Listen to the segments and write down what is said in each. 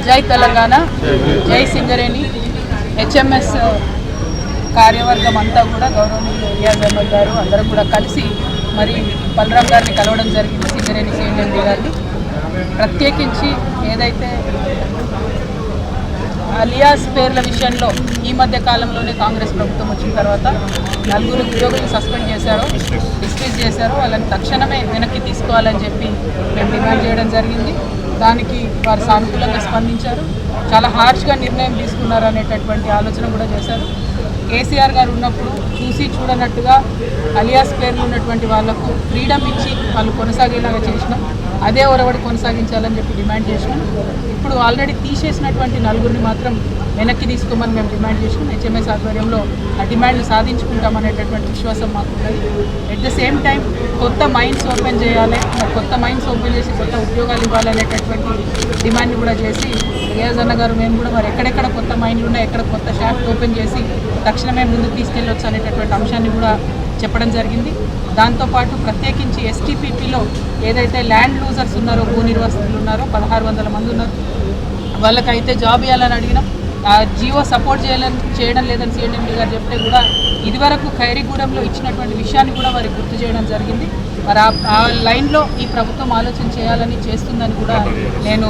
జై తెలంగాణ, జై సింగరేణి. హెచ్ఎంఎస్ కార్యవర్గం అంతా కూడా గౌరవనీయులు రియాజ్ అహ్మద్ గారు అందరం కూడా కలిసి మరి బలరాం గారిని కలవడం జరిగింది. సింగరేణి సిఎండి గారిని ప్రత్యేకించి ఏదైతే అలియాస్ పేర్ల విషయంలో ఈ మధ్య కాలంలోనే కాంగ్రెస్ ప్రభుత్వం వచ్చిన తర్వాత 4 ఉద్యోగులు సస్పెండ్ చేశారో, డిస్మిస్ చేశారో, వాళ్ళని తక్షణమే వెనక్కి తీసుకోవాలని చెప్పి మేము డిమాండ్ చేయడం జరిగింది. దానికి వారు సానుకూలంగా స్పందించారు. చాలా హార్ష్గా నిర్ణయం తీసుకున్నారు అనేటటువంటి ఆలోచన కూడా చేశారు. కేసీఆర్ గారు ఉన్నప్పుడు చూసి చూడనట్టుగా అలియాస్ పేర్లు ఉన్నటువంటి వాళ్లకు ఫ్రీడమ్ ఇచ్చి వాళ్ళు కొనసాగేలాగా చేసినాం. అదే ఒరవడి కొనసాగించాలని చెప్పి డిమాండ్ చేసినాం. ఇప్పుడు ఆల్రెడీ తీసేసినటువంటి 4 మాత్రం వెనక్కి తీసుకోమని మేము డిమాండ్ చేసినాం. హెచ్ఎంఎస్ ఆధ్వర్యంలో ఆ డిమాండ్లు సాధించుకుంటామనేటటువంటి విశ్వాసం మాకు ఉన్నది. ఎట్ ద సేమ్ టైం కొత్త మైన్స్ ఓపెన్ చేయాలి, కొత్త మైన్స్ ఓపెన్ చేసి కొత్త ఉద్యోగాలు ఇవ్వాలనేటటువంటి డిమాండ్ కూడా చేసి రియాజ్ అన్న గారు మేము కూడా మరి ఎక్కడెక్కడ కొత్త మైన్లు ఉన్నాయి, ఎక్కడ కొత్త షాఫ్ట్ ఓపెన్ చేసి తక్షణమే ముందుకు తీసుకెళ్ళొచ్చు అనేటటువంటి అంశాన్ని కూడా చెప్పడం జరిగింది. దాంతోపాటు ప్రత్యేకించి ఎస్టీపీపీలో ఏదైతే ల్యాండ్ లూజర్స్ ఉన్నారో, భూ నిర్వాసితులు ఉన్నారో 1600 మంది ఉన్నారు, వాళ్ళకైతే జాబ్ ఇవ్వాలని అడిగినాం. ఆ జియో సపోర్ట్ చేయడం లేదని సిఎండి గారు చెప్తే కూడా ఇదివరకు ఖైరీగూడెంలో ఇచ్చినటువంటి విషయాన్ని కూడా వారికి గుర్తు చేయడం జరిగింది. మరి ఆ లైన్లో ఈ ప్రభుత్వం ఆలోచన చేయాలని చేస్తుందని కూడా నేను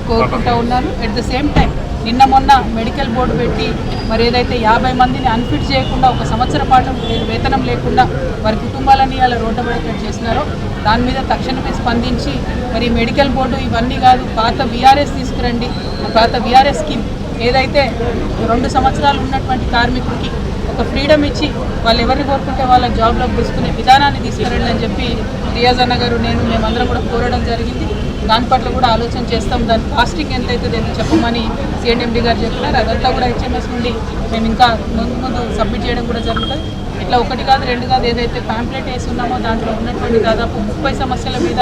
కోరుకుంటూ ఉన్నాను. ఎట్ ద సేమ్ టైం నిన్న మొన్న మెడికల్ బోర్డు పెట్టి మరి ఏదైతే 50 మందిని అన్ఫిట్ చేయకుండా 1 సంవత్సర పాటు వేతనం లేకుండా వారి కుటుంబాలని అలా రోడ్డబడేటట్టు చేసినారో దాని మీద తక్షణమే స్పందించి మరి మెడికల్ బోర్డు ఇవన్నీ కాదు, పాత విఆర్ఎస్ తీసుకురండి. పాత విఆర్ఎస్ స్కీమ్ ఏదైతే 2 సంవత్సరాలు ఉన్నటువంటి కార్మికుడికి ఒక ఫ్రీడమ్ ఇచ్చి వాళ్ళు ఎవరిని కోరుకుంటే వాళ్ళ జాబ్లోకి తీసుకునే విధానాన్ని తీసుకురండి అని చెప్పి రియాజ్ అన్న గారు మేమందరం కూడా కోరడం జరిగింది. దాని పట్ల కూడా ఆలోచన చేస్తాం. దాని కాస్టింగ్ ఎంత అవుతుంది ఎంత చెప్పమని సిఎండి గారు చెప్పినారు. అదంతా కూడా హెచ్ఎంఎస్ నుండి మేము ఇంకా ముందు సబ్మిట్ చేయడం కూడా జరుగుతుంది. ఇట్లా 1 కాదు 2 కాదు ఏదైతే ప్యాంప్లెట్ వేసి ఉన్నామో దాంట్లో ఉన్నటువంటి దాదాపు 30 సమస్యల మీద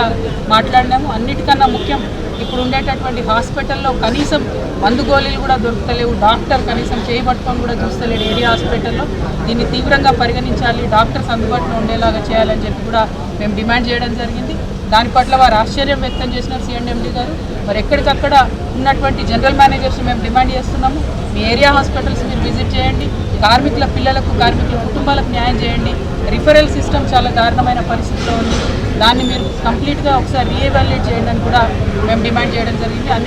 మాట్లాడినాము. అన్నిటికన్నా ముఖ్యం ఇప్పుడు ఉండేటటువంటి హాస్పిటల్లో కనీసం మందు గోళీలు కూడా దొరుకుతలేవు. డాక్టర్ కనీసం చేయబట్టుకొని కూడా చూస్తలేడు ఏరియా హాస్పిటల్లో. దీన్ని తీవ్రంగా పరిగణించాలి, డాక్టర్స్ అందుబాటులో ఉండేలాగా చేయాలని చెప్పి కూడా మేము డిమాండ్ చేయడం జరిగింది. దాని పట్ల వారు ఆశ్చర్యం వ్యక్తం చేసినారు సిఎండి గారు. మరి ఎక్కడికక్కడ ఉన్నటువంటి జనరల్ మేనేజర్స్ మేము డిమాండ్ చేస్తున్నాము, మీ ఏరియా హాస్పిటల్స్ మీరు విజిట్ చేయండి, కార్మికుల పిల్లలకు కార్మికుల కుటుంబాలకు న్యాయం చేయండి. రిఫరల్ సిస్టమ్ చాలా దారుణమైన పరిస్థితిలో ఉంది, దాన్ని మీరు కంప్లీట్గా ఒకసారి రీఎవాల్యుయేట్ చేయండి అని కూడా మేము డిమాండ్ చేయడం జరిగింది.